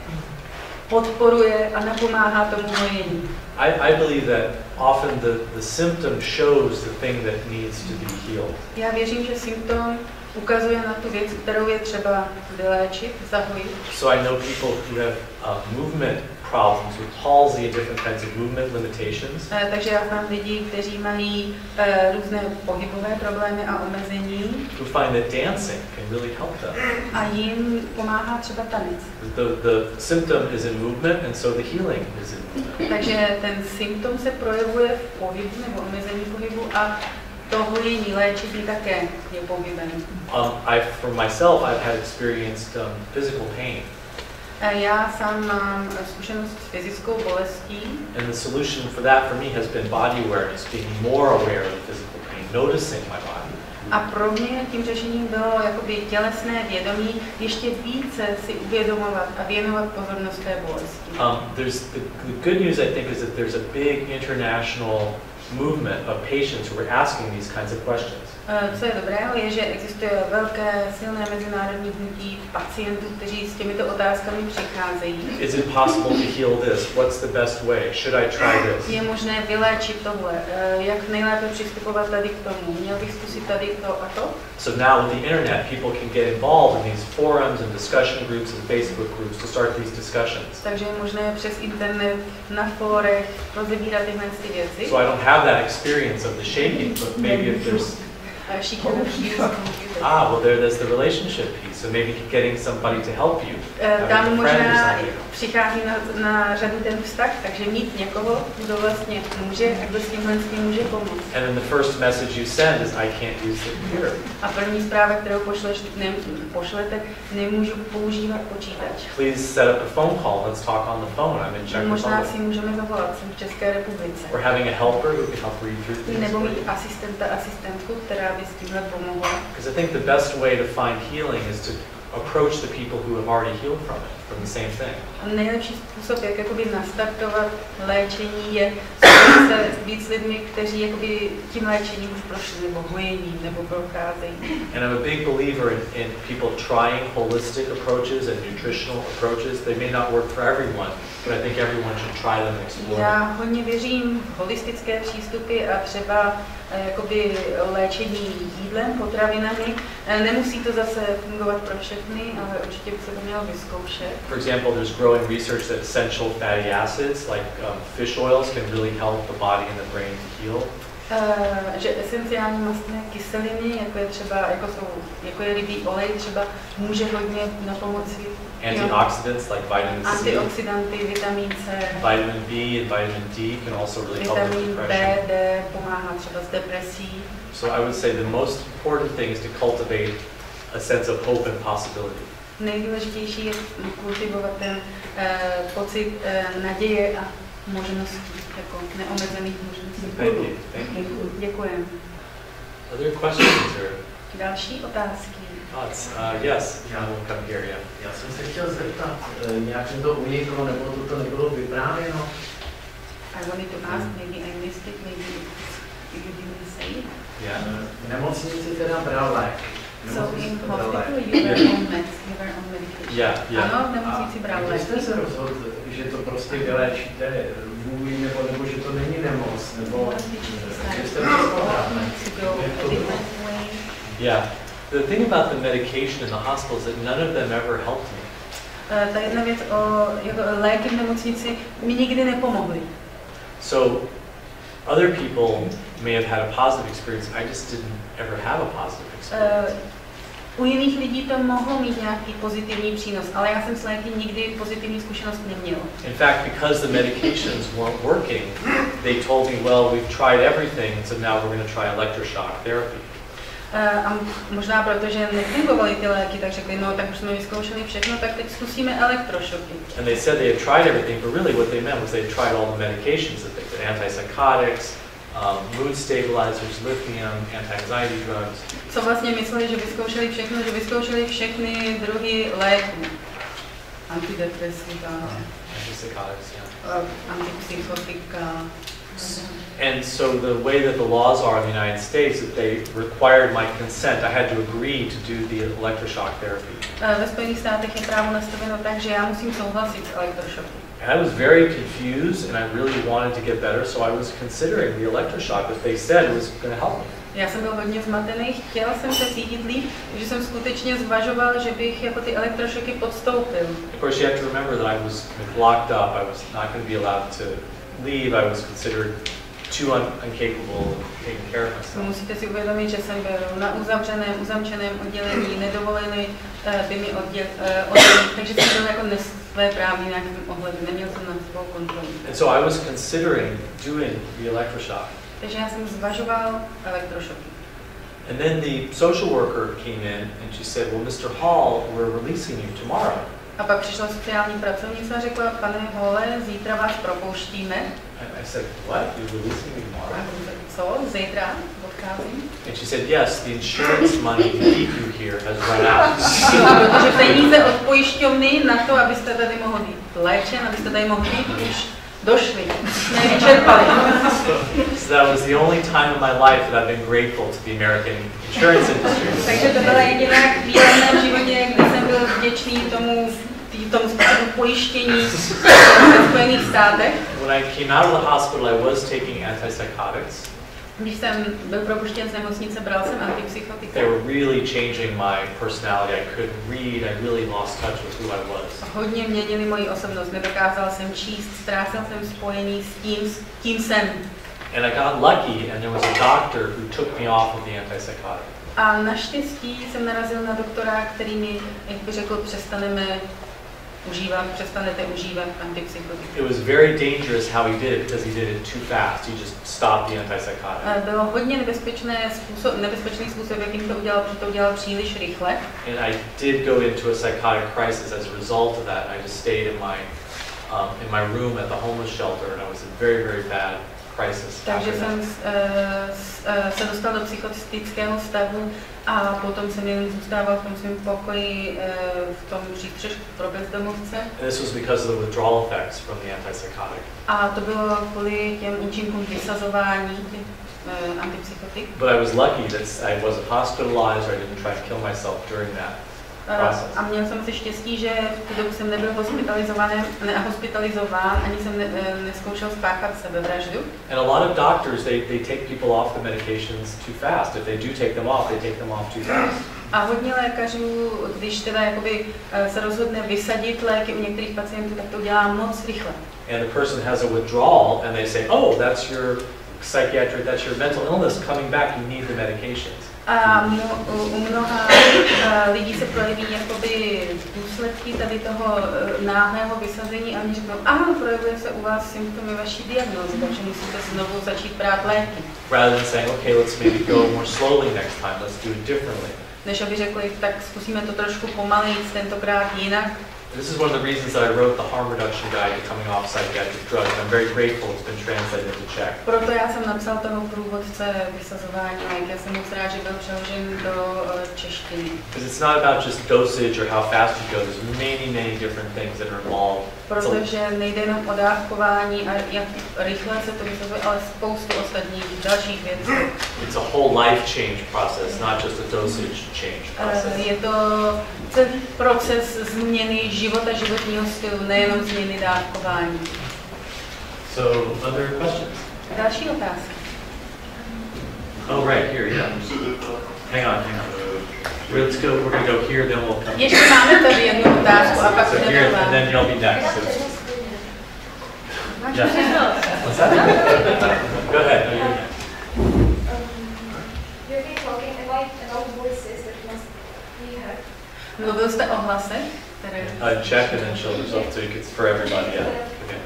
Speaker 2: podporuje a napomáhá tomu hojení.
Speaker 1: I believe that often the symptom shows the thing that needs to be healed.
Speaker 2: Já věřím, že symptom ukazuje na tu věc, kterou je třeba vyléčit, zahojit.
Speaker 1: So I know people who have movement problems with palsy and different kinds of movement limitations.
Speaker 2: Takže já znám lidi, kteří mají různé pohybové problémy a omezení.
Speaker 1: Who find that dancing can really help them.
Speaker 2: A jim pomáhá třeba tanec.
Speaker 1: The symptom is in movement and so the healing is in movement.
Speaker 2: Takže ten symptom se projevuje v pohybu nebo omezení pohybu a to hojení, léčení také je pohybem.
Speaker 1: For myself, I've had experienced physical pain.
Speaker 2: Já sám mám zkušenost s fyzickou bolestí.
Speaker 1: And the solution for that for me has been body awareness, being more aware of the physical pain, noticing my body.
Speaker 2: A pro mě tím řešením bylo jakoby tělesné vědomí, ještě více si uvědomovat a věnovat pozornost té bolesti.
Speaker 1: The good news, I think, is that there's a big international movement of patients who are asking these kinds of questions.
Speaker 2: Co je dobrého, je, že existuje velké, silné mezinárodní hnutí pacientů, kteří s těmito otázkami přicházejí.
Speaker 1: Is it possible to heal this? What's the best way? Should I try this?
Speaker 2: Je možné vyléčit tohle. Jak nejlépe přistupovat tady k tomu? Měl bych zkusit tady to a to?
Speaker 1: So now with the internet, people can get involved in these forums and discussion groups and Facebook groups to start these discussions.
Speaker 2: Takže je možné přes internet, na fórech rozebírat tyhle věci.
Speaker 1: So I don't have that experience of the shaking, but maybe if there's well, there's the relationship piece, so maybe getting somebody to help you.
Speaker 2: Tam možná přichází na řadu ten vztah, takže mít někoho, kdo vlastně může a kdo s tímhle může pomoct.
Speaker 1: And then the first message you send is I can't use the computer.
Speaker 2: A první zpráva, kterou pošlete, nemůžu používat počítač.
Speaker 1: Please set up a phone call. Let's talk on the phone. I'm in Czech Republic.
Speaker 2: Možná si můžeme zavolat, jsem v České republice.
Speaker 1: Or having a helper who can help read through things.
Speaker 2: Nebo mít asistentku, která by s tímhle pomohla.
Speaker 1: Because I think the best way to find healing is to approach the people who have already healed from it, from the same thing.
Speaker 2: Nejlepší způsob, jak jakoby nastartovat léčení, je spojit se víc lidmi, kteří jakoby tím léčením už prošli, nebo hojením, nebo procházejí.
Speaker 1: And I'm a big believer in people trying holistic approaches and nutritional approaches. They may not work for everyone, but I think everyone should try them and explore them.
Speaker 2: Já hodně věřím v holistické přístupy a třeba jakoby léčení jídlem, potravinami. Nemusí to zase fungovat pro všechny, ale určitě by se to mělo vyzkoušet.
Speaker 1: For example, there's growing research that essential fatty acids like fish oils can really help the body and the brain to heal.
Speaker 2: Že esenciální mastné kyseliny, jako je rybí olej, třeba může hodně na pomoci.
Speaker 1: Antioxidants like vitamin C.
Speaker 2: Antioxidanty, vitamin C.
Speaker 1: Vitamin B and vitamin D can also really help with
Speaker 2: Vitamin
Speaker 1: depression.
Speaker 2: B, D pomáhá třeba s depresí.
Speaker 1: So I would say the most important thing is to cultivate a sense of hope and possibility.
Speaker 2: Nejdůležitější je kultivovat ten pocit naděje a možností, jako neomezených možností.
Speaker 1: Thank you. Thank you.
Speaker 2: Děkujem.
Speaker 1: Other questions or
Speaker 2: Další otázky?
Speaker 1: thoughts? Yes, we'll come here, yeah.
Speaker 7: Já jsem se chtěl zeptat, nějak jsem to uniklo, nebo to nebylo vyprávěno.
Speaker 2: I wanted to ask, maybe I missed it, maybe you didn't say it.
Speaker 1: Yeah.
Speaker 7: V nemocnici teda bral léky.
Speaker 2: So in hospital you were on meds, you were on medication.
Speaker 1: Yeah.
Speaker 2: Ano, v nemocnici bral
Speaker 7: A
Speaker 2: léky.
Speaker 7: jste se rozhodl, že to prostě vyléčíte vůli, nebo že to není nemoc, nebo že jste
Speaker 1: Yeah. The thing about the medication in the hospital is that none of them ever helped me.
Speaker 2: Ta jedna věc o léky v nemocnici mi nikdy nepomohly.
Speaker 1: So other people may have had a positive experience. I just didn't ever have a positive experience.
Speaker 2: U jiných lidí to mohlo mít nějaký pozitivní přínos, ale já jsem s léky nikdy pozitivní zkušenost neměl.
Speaker 1: In fact, because the medications weren't working, they told me, well, we've tried everything, so now we're going to try electroshock therapy.
Speaker 2: A možná protože nefungovaly ty léky, tak řekli, no tak už jsme vyzkoušeli všechno, tak teď zkusíme elektrošoky.
Speaker 1: And they said they had tried everything, but really what they meant was they had tried all the medications that they could, antipsychotics, mood stabilizers, lithium, anti-anxiety drugs.
Speaker 2: Co vlastně mysleli, že vyzkoušeli všechno, že vyzkoušeli všechny druhy léků. Antidepresiva,
Speaker 1: Antipsychotics, yeah.
Speaker 2: antipsychotika.
Speaker 1: And so the way that the laws are in the United States, that they required my consent. I had to agree to do the electroshock therapy.
Speaker 2: Ve Spojených státech je právo nastaveno tak, že já musím souhlasit s elektrošoky.
Speaker 1: And I was very confused, and I really wanted to get better, so I was considering the electroshock that they said was going to help me.
Speaker 2: Já jsem byl hodně zmatený, chtěl jsem se cítit líp, takže jsem skutečně zvažoval, že bych jako ty elektrošoky podstoupil.
Speaker 1: Of course, you have to remember that I was locked up. I was not going to be allowed to leave. I was considered too incapable of taking care of myself.
Speaker 2: Musíte si uvědomit, že jsem byl na uzamčeném oddělení, nedovolili by mi oddělení, takže jsem byl jako nesvéprávný nějakým ohledem, neměl jsem na svou kontrolu.
Speaker 1: And so I was considering doing the electroshock.
Speaker 2: Takže já jsem zvažoval elektrošoky.
Speaker 1: And then the social worker came in and she said, well, Mr. Hall, we're releasing you tomorrow.
Speaker 2: A pak přišla sociální pracovnice a řekla, pane Hole, zítra vás propouštíme.
Speaker 1: I said, what? You're releasing me tomorrow?
Speaker 2: Co? Zítra odcházím?
Speaker 1: And she said, yes, the insurance money to keep you here has run out.
Speaker 2: Protože peníze od pojišťovny na to, abyste tady mohli být léčen, abyste tady mohli být, už došli, nevyčerpali.
Speaker 1: So that was the only time in my life that I've been grateful to the American insurance industry.
Speaker 2: Takže to byla jediná chvíle v mém životě, kdy jsem byl vděčný tomu způsobu pojištění ve Spojených státech.
Speaker 1: When I came out of the hospital, I was taking antipsychotics.
Speaker 2: Když jsem byl propuštěn z nemocnice, bral jsem antipsychotika.
Speaker 1: They were really changing my personality. I couldn't read. I really lost touch with who I was.
Speaker 2: Hodně měnili moji osobnost. Nedokázal jsem číst, ztrácel jsem spojení s tím, kým jsem.
Speaker 1: And I got lucky, and there was a doctor who took me off of the antipsychotic.
Speaker 2: A naštěstí jsem narazil na doktora, který mi, jak by řekl, přestanete užívat antipsychotika.
Speaker 1: It was very dangerous how he did it because he did it too fast. He just stopped the antipsychotic.
Speaker 2: Bylo hodně nebezpečný způsob, jakým to udělal, protože to udělal příliš rychle.
Speaker 1: And I did go into a psychotic crisis as a result of that. I just stayed in my room at the homeless shelter, and I was in very, very bad crisis.
Speaker 2: Takže jsem se dostal do psychotického stavu a potom jsem jen zůstával v tom svém pokoji v tom přístřešku pro bezdomovce.
Speaker 1: And this was because of the withdrawal effects from the antipsychotic.
Speaker 2: A to bylo kvůli těm účinkům vysazování těch antipsychotik.
Speaker 1: But I was lucky that I wasn't hospitalized or I didn't try to kill myself during that process.
Speaker 2: A měl jsem si štěstí, že v tu dobu jsem nebyl hospitalizován, ani jsem neskoušel spáchat sebevraždu.
Speaker 1: And a lot of doctors, they take people off the medications too fast. If they do take them off, they take them off too fast.
Speaker 2: A hodně lékařů, když teda jakoby se rozhodne vysadit léky u některých pacientů, tak to udělá moc rychle.
Speaker 1: And the person has a withdrawal and they say, oh, that's your psychiatric, that's your mental illness coming back, you need the medications.
Speaker 2: A u mnoha lidí se projeví jakoby důsledky tady toho náhlého vysazení a oni řeknou, aha, projevuje se u vás symptomy vaší diagnózy, takže musíte znovu začít brát léky.
Speaker 1: Rather than saying, okay, let's maybe go more slowly next time, let's do it differently.
Speaker 2: Než aby řekli, tak zkusíme to trošku pomalejc, tentokrát jinak.
Speaker 1: This is one of the reasons that I wrote the harm reduction guide to coming off psychiatric drugs. I'm very grateful it's been translated into Czech.
Speaker 2: Proto já jsem napsal toho průvodce vysazování lék. Já jsem moc rád, že byl přeložen do češtiny.
Speaker 1: Because it's not about just dosage or how fast you go. There's many different things that are involved.
Speaker 2: Protože nejde jenom o dávkování a jak rychle se to vysazuje, ale spoustu ostatních dalších věcí.
Speaker 1: It's a whole life change process, not just a dosage change process.
Speaker 2: Je to celý proces změny života, životního stylu, nejenom změny dávkování.
Speaker 1: So, other questions?
Speaker 2: Další otázka.
Speaker 1: Oh, right, here, yeah. Hang on. Let's go, we're going to go here, then we'll come.
Speaker 2: Ještě máme tady jednu otázku a pak
Speaker 1: So here, and then you'll be next. Yeah. What's that? Go ahead. No, you're next.
Speaker 8: You've been talking about voices that must be heard.
Speaker 2: Mluvil jste o hlasech, které...
Speaker 1: Check and then she'll result, so it's for everybody, yeah. Okay.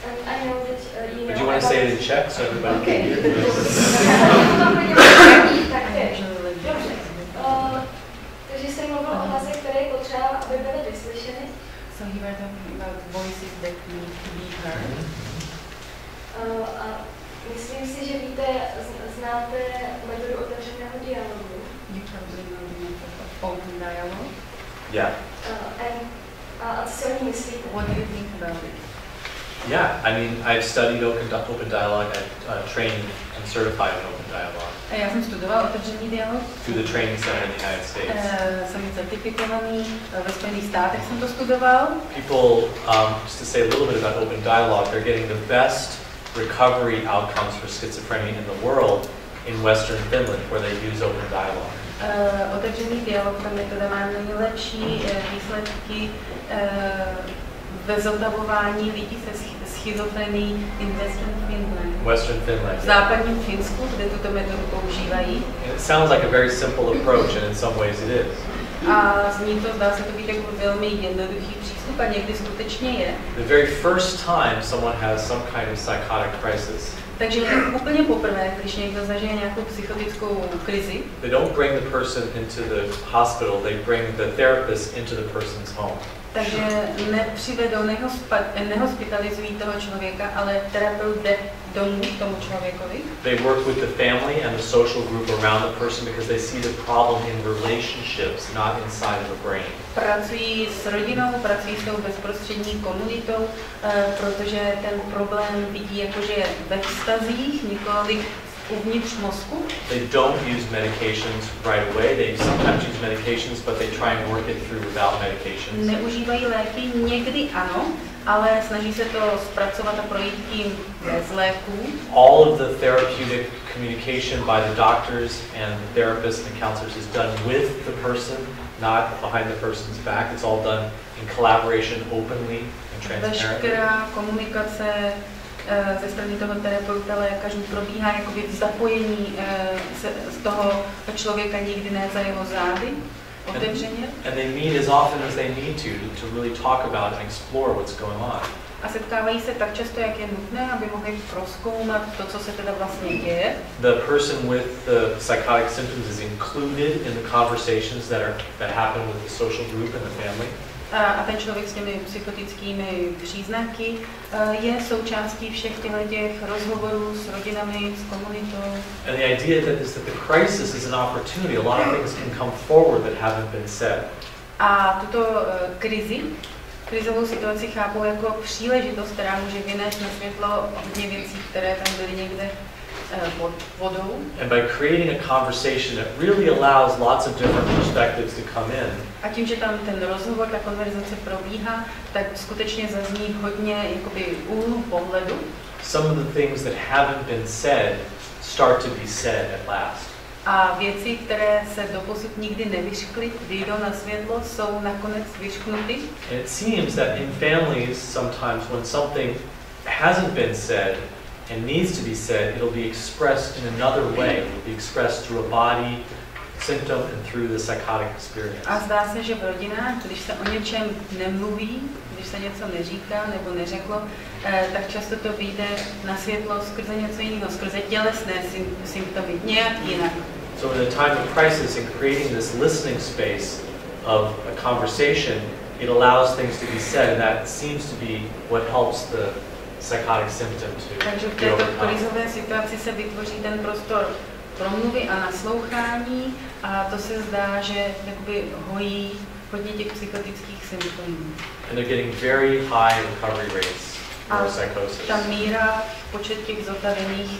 Speaker 8: And I know that you know.
Speaker 1: Would you want to say it in Czech so everybody can hear?
Speaker 8: Takže jsem mluvil o hlasech, které je potřeba, aby byly vyslyšeny.
Speaker 2: So you were talking about voices that need to be heard.
Speaker 8: A myslím si, že víte, znáte metodu otevřeného dialogu.
Speaker 2: You probably know the method of open dialogue.
Speaker 1: Yeah.
Speaker 8: A co si o ní myslíte?
Speaker 2: What do you think about it?
Speaker 1: Yeah, I mean, I've studied open dialogue. I've trained and certified in open dialogue.
Speaker 2: Já jsem studoval otevřený dialog.
Speaker 1: Through the training center in the United States.
Speaker 2: Jsem certifikovaný, ve Spojených státech jsem to studoval.
Speaker 1: People, just to say a little bit about open dialogue, they're getting the best recovery outcomes for schizophrenia in the world in Western Finland, where they use open dialogue.
Speaker 2: Otevřený dialog, ta metoda má nejlepší výsledky ve zotavování lidí se schizofrenií in
Speaker 1: Western Finland.
Speaker 2: V západním Finsku, kde tuto metodu používají.
Speaker 1: And it sounds like a very simple approach, and in some ways it is.
Speaker 2: A zní to, zdá se to být jako velmi jednoduchý přístup a někdy skutečně je.
Speaker 1: The very first time someone has some kind of psychotic crisis,
Speaker 2: takže úplně poprvé, když někdo zažije nějakou psychotickou krizi,
Speaker 1: they don't bring the person into the hospital, they bring the therapist into the person's home.
Speaker 2: Takže nepřivedou, nehospitalizují toho člověka, ale terapeut jde domů tomu člověkovi.
Speaker 1: They work with the family and the social group around the person because they see the problem in relationships, not inside of a brain.
Speaker 2: Pracují s rodinou, pracují s tou bezprostřední komunitou, protože ten problém vidí jakože je ve vztazích, nikoli uvnitř mozku.
Speaker 1: They don't use medications right away. They sometimes use medications, but they try and work it through without medications.
Speaker 2: Neužívají léky, někdy ano, ale snaží se to zpracovat a projít tím bez léků.
Speaker 1: All of the therapeutic communication by the doctors and the therapists and the counselors is done with the person, not behind the person's back. It's all done in collaboration, openly and transparently.
Speaker 2: Veškerá komunikace ze strany toho terapeuta, lékařů probíhá jakoby v zapojení z toho člověka, nikdy ne za jeho zády, otevřeně.
Speaker 1: And they meet as often as they need to really talk about and explore what's going on.
Speaker 2: A setkávají se tak často, jak je nutné, aby mohli prozkoumat to, co se teda vlastně děje.
Speaker 1: The person with the psychotic symptoms is included in the conversations that happen with the social group and the family.
Speaker 2: A ten člověk s těmi psychotickými příznaky je součástí všech těch rozhovorů s rodinami, s komunitou.
Speaker 1: And the idea is that the crisis is an opportunity. A lot of things can come forward that haven't been said.
Speaker 2: A tuto krizovou situaci chápou jako příležitost, která může vynést na světlo hodně věcí, které tam byly někde pod vodou.
Speaker 1: And by creating a conversation that really allows lots of different perspectives to come in.
Speaker 2: A tím, že tam ten rozhovor, ta konverzace probíhá, tak skutečně zazní hodně jakoby úhlů pohledu.
Speaker 1: Some of the things that haven't been said start to be said at last.
Speaker 2: A věci, které se doposud nikdy nevyřkly, vyjdou na světlo, jsou nakonec vyřknuty.
Speaker 1: And it seems that in families sometimes when something hasn't been said and needs to be said, it'll be expressed in another way. It'll be expressed through a body symptom and through the psychotic experience.
Speaker 2: A zdá se, že v rodinách, když se o něčem nemluví, když se něco neříká nebo neřeklo, tak často to vyjde na světlo skrze něco jiného, skrze tělesné symptomy, nějak jinak.
Speaker 1: So in a time of crisis, in creating this listening space of a conversation, it allows things to be said, and that seems to be what helps the psychotic symptom to
Speaker 2: Takže v
Speaker 1: be
Speaker 2: této
Speaker 1: overcome.
Speaker 2: krizové situaci se vytvoří ten prostor promluvy a naslouchání a to se zdá, že jakoby hojí hodně těch psychotických symptomů.
Speaker 1: And they're getting very high recovery rates for psychosis.
Speaker 2: Ta míra, počet těch zotavených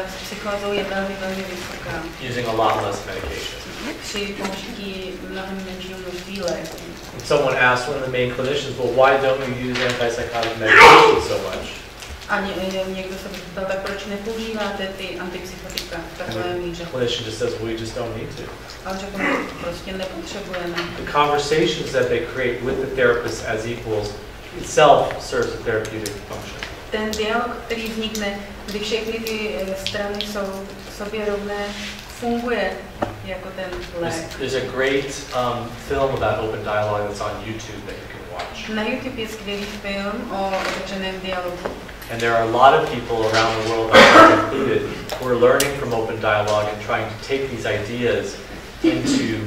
Speaker 2: s psychózou je velmi, velmi vysoká.
Speaker 1: Using a lot less medication.
Speaker 2: Při použití mnohem menšího množství léků.
Speaker 1: Someone asked one of the main clinicians, well, why don't you use antipsychotic medication so much?
Speaker 2: A někdo se ptal, tak proč nepoužíváte ty antipsychotika v takové míře?
Speaker 1: The clinician just says, we just don't need to.
Speaker 2: Ale řekl, prostě nepotřebujeme.
Speaker 1: The conversations that they create with the therapist as equals itself serves a therapeutic function.
Speaker 2: Ten dialog, který vznikne, kdy všechny ty strany jsou sobě rovné, funguje jako ten lék.
Speaker 1: There's a great film about open dialogue that's on YouTube that you can watch.
Speaker 2: Na YouTube je skvělý film o otevřeném dialogu.
Speaker 1: And there are a lot of people around the world, myself included, who are learning from open dialogue and trying to take these ideas into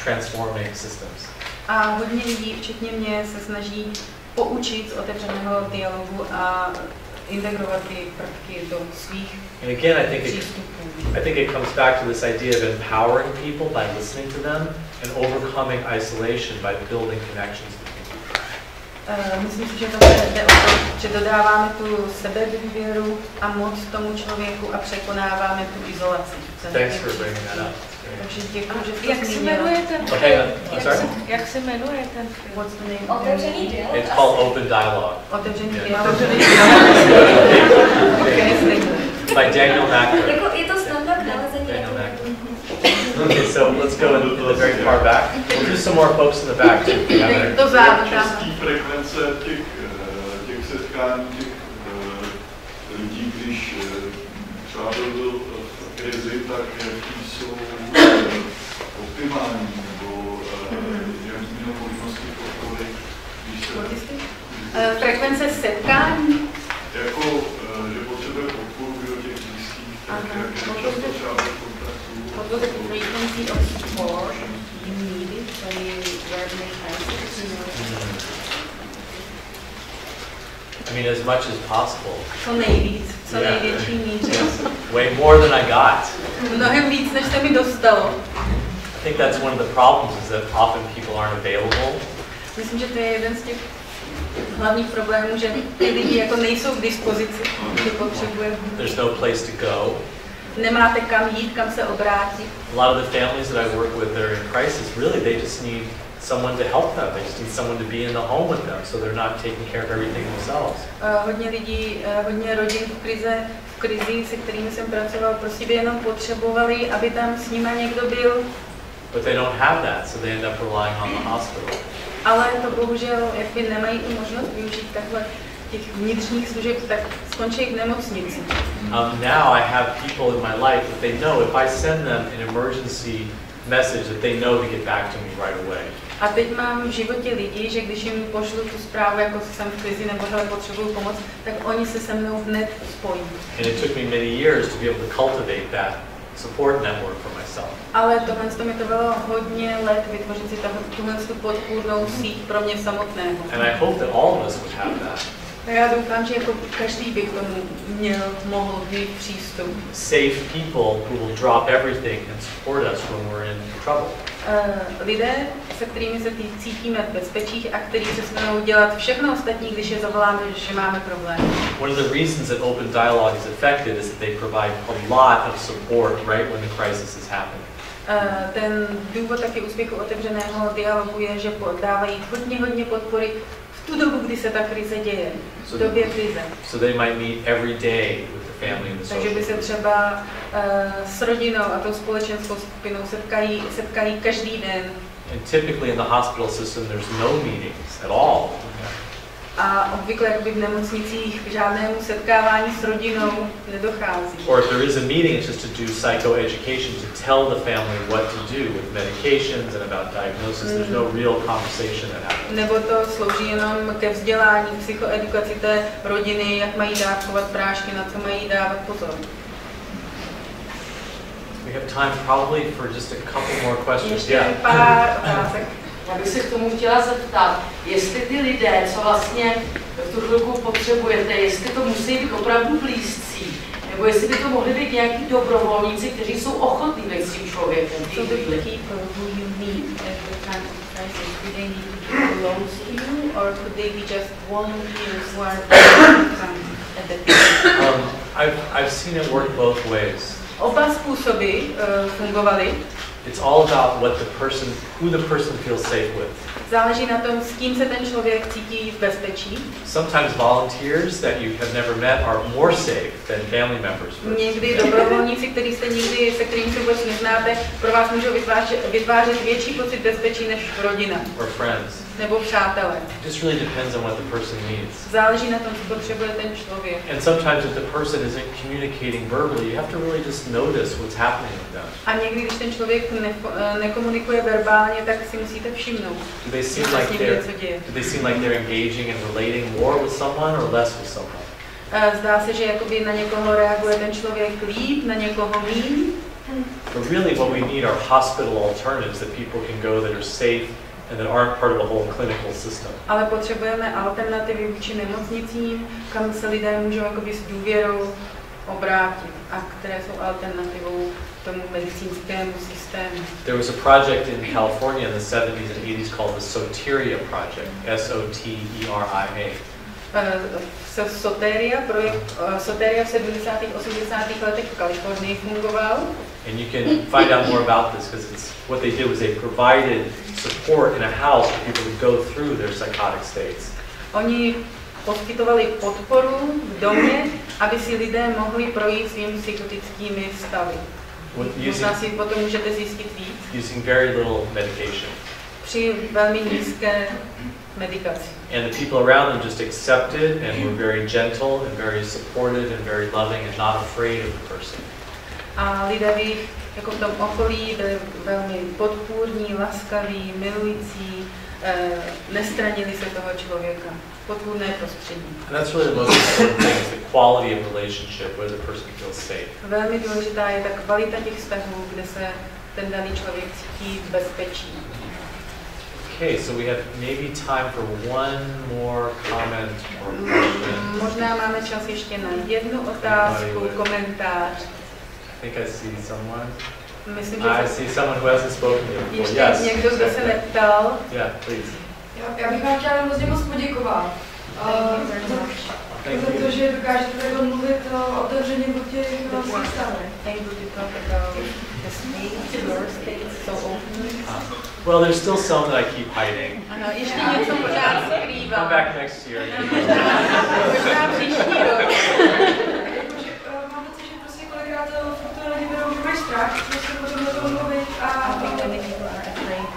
Speaker 1: transforming systems.
Speaker 2: A hodně lidí, včetně mě, se snaží poučit z otevřeného dialogu a integrovat ty prvky do svých přístupů.
Speaker 1: I think it comes back to this idea of empowering people by listening to them and overcoming isolation by building connections between people.
Speaker 2: Myslím si, že to jde o to, že dodáváme tu sebedůvěru a moc tomu člověku a překonáváme tu izolaci.
Speaker 1: Thanks for bringing that up.
Speaker 2: Takže děkuji, že
Speaker 3: Jak se jmenuje ten film? Jak se jmenuje ten film?
Speaker 8: Otevřený dialog.
Speaker 1: It's called Open Dialogue.
Speaker 2: Otevřený dialog.
Speaker 1: By Daniel Mackler.
Speaker 8: Je to snadno k nalezení.
Speaker 1: Okay, so let's go in the very far back. We'll do some more folks in the back too.
Speaker 9: Častý frekvence těch setkání, těch lidí, když třeba byl v krizi, tak jaký jsou optimální, nebo jaký měl možnosti podpory, když se...
Speaker 2: Frekvence setkání?
Speaker 9: Jako, že potřebuje podporu do těch blízkých, tak jak často třeba do kontaktu.
Speaker 2: What was the frequency of support you needed when you were in a crisis?
Speaker 1: I mean, as much as possible.
Speaker 2: Co nejvíc, co největší míře.
Speaker 1: Way more than I got.
Speaker 2: Mnohem víc, než se mi dostalo.
Speaker 1: I think that's one of the problems, is that often people aren't available.
Speaker 2: Myslím, že to je jeden z těch hlavních problémů, že ty lidi jako nejsou k dispozici, že potřebujeme.
Speaker 1: There's no place to go.
Speaker 2: Nemáte kam jít, kam se obrátit.
Speaker 1: A lot of the families that I work with that are in crisis, really, they just need someone to help them. They just need someone to be in the home with them, so they're not taking care of everything themselves.
Speaker 2: Hodně lidí, hodně rodin v krizi, se kterými jsem pracoval, prostě by jenom potřebovali, aby tam s nimi někdo byl.
Speaker 1: But they don't have that, so they end up relying on the hospital.
Speaker 2: Ale to bohužel, jak by nemají tu možnost využít takhle těch vnitřních služeb, tak skončí v nemocnici.
Speaker 1: Now I have people in my life that they know if I send them an emergency message that they know to get back to me right away.
Speaker 2: A teď mám v životě lidi, že když jim pošlu tu zprávu, jako jsem v krizi nebo hele, potřebuju pomoc, tak oni se se mnou hned spojí.
Speaker 1: And it took me many years to be able to cultivate that support network for myself.
Speaker 2: Ale tohle to mi trvalo hodně let vytvořit si tuhle podpůrnou síť pro mě samotného.
Speaker 1: And I hope that all of us would have that.
Speaker 2: A já doufám, že jako každý by k tomu mohl mít přístup.
Speaker 1: Safe people who will drop everything and support us when we're in trouble.
Speaker 2: Lidé, se kterými se cítíme v bezpečí a kteří se snaží dělat všechno ostatní, když je zavoláme, že máme problém.
Speaker 1: One of the reasons that open dialogue is effective is that they provide a lot of support right when the crisis is happening.
Speaker 2: Ten důvod taky úspěchu otevřeného dialogu je, že dávají hodně podpory v tu dobu, kdy se ta krize děje, v době krize.
Speaker 1: So they might meet every day with the family and the social.
Speaker 2: Takže by se třeba s rodinou a tou společenskou skupinou setkají každý den.
Speaker 1: And typically in the hospital system there's no meetings at all.
Speaker 2: A obvykle jakoby v nemocnicích k žádnému setkávání s rodinou nedochází.
Speaker 1: Or if there is a meeting, it's just to do psychoeducation, to tell the family what to do with medications and about diagnosis. There's no real conversation that happens.
Speaker 2: Nebo to slouží jenom ke vzdělání, psychoedukaci té rodiny, jak mají dávkovat prášky, na co mají dávat pozor.
Speaker 1: We have time probably for just a couple more questions.
Speaker 2: Ještě pár otázek.
Speaker 10: Já bych se k tomu chtěla zeptat, jestli ty lidé, co vlastně v tu chvilku potřebujete, jestli to musí být opravdu blízcí, nebo jestli by to mohli být nějaký dobrovolníci, kteří jsou ochotní být s tím člověkem.
Speaker 2: So the people who you meet at the time of crisis, do they need to be close to you, or could they be just volunteers who are at the time?
Speaker 1: I've seen it work both ways.
Speaker 2: Oba způsoby fungovaly.
Speaker 1: It's all about who the person feels safe with.
Speaker 2: Záleží na tom, s kým se ten člověk cítí v bezpečí.
Speaker 1: Sometimes volunteers that you have never met are more safe than family members.
Speaker 2: Někdy dobrovolníci, se kterými se vůbec neznáte, pro vás můžou vytvářet větší pocit bezpečí než rodina.
Speaker 1: Or friends.
Speaker 2: Nebo přátelé.
Speaker 1: It just really depends on what the person needs.
Speaker 2: Záleží na tom, co potřebuje ten člověk.
Speaker 1: And sometimes if the person isn't communicating verbally, you have to really just notice what's happening with them.
Speaker 2: A někdy, když ten člověk nekomunikuje verbálně, tak si musíte všimnout.
Speaker 1: Do they seem like they're engaging and relating more with someone or less with someone?
Speaker 2: Zdá se, že jakoby na někoho reaguje ten člověk líp, na někoho míň.
Speaker 1: But really what we need are hospital alternatives that people can go that are safe and that aren't part of a whole clinical system.
Speaker 2: Ale potřebujeme alternativy vůči nemocnicím, kam se lidé můžou jakoby s důvěrou obrátit a které jsou alternativou tomu medicínskému systému.
Speaker 1: There was a project in California in the 70s and 80s called the Soteria Project, S-O-T-E-R-I-A. Soteria v 70. 80. letech v Kalifornii fungoval. And you can find out more about this because what they did was they provided support in a house for people to go through their psychotic states.
Speaker 2: Oni poskytovali podporu v domě, aby si lidé mohli projít svými psychotickými stavy. Možná si potom můžete zjistit víc.
Speaker 1: Using very little medication.
Speaker 2: Při velmi nízké medikaci.
Speaker 1: And the people around them just accepted and were very gentle and very supportive and very loving and not afraid of the person.
Speaker 2: A lidé v jejich, jako v tom okolí, byli velmi podpůrní, laskaví, milující, nestranili se toho člověka. Podpůrné prostředí.
Speaker 1: And that's really the most important thing, is the quality of relationship where the person feels safe.
Speaker 2: Velmi důležitá je ta kvalita těch vztahů, kde se ten daný člověk cítí v bezpečí.
Speaker 1: Okay, so we have maybe time for one more comment or question.
Speaker 2: Možná máme čas ještě na jednu otázku, komentář.
Speaker 1: I think I see someone.
Speaker 2: Myslím, že
Speaker 1: I see someone who hasn't spoken yet.
Speaker 2: ještě
Speaker 1: Yes.
Speaker 2: někdo, kdo se neptal.
Speaker 1: Yeah, please.
Speaker 11: Já bych vám chtěla hrozně moc poděkovat za to, že dokážete takhle mluvit otevřeně o těch svých stavech.
Speaker 1: Well, there's still some that I keep hiding.
Speaker 2: Ano, ještě něco pořád skrývám.
Speaker 1: Come back next year.
Speaker 2: Možná příští rok.
Speaker 11: Mám pocit, že prostě kolikrát to lidi berou, že mají strach, prostě potom o tom mluvit a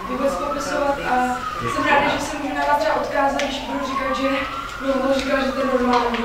Speaker 11: vůbec popisovat a jsem ráda, že se můžu na vás třeba odkázat, když budu říkat, že říkala, že to je normální.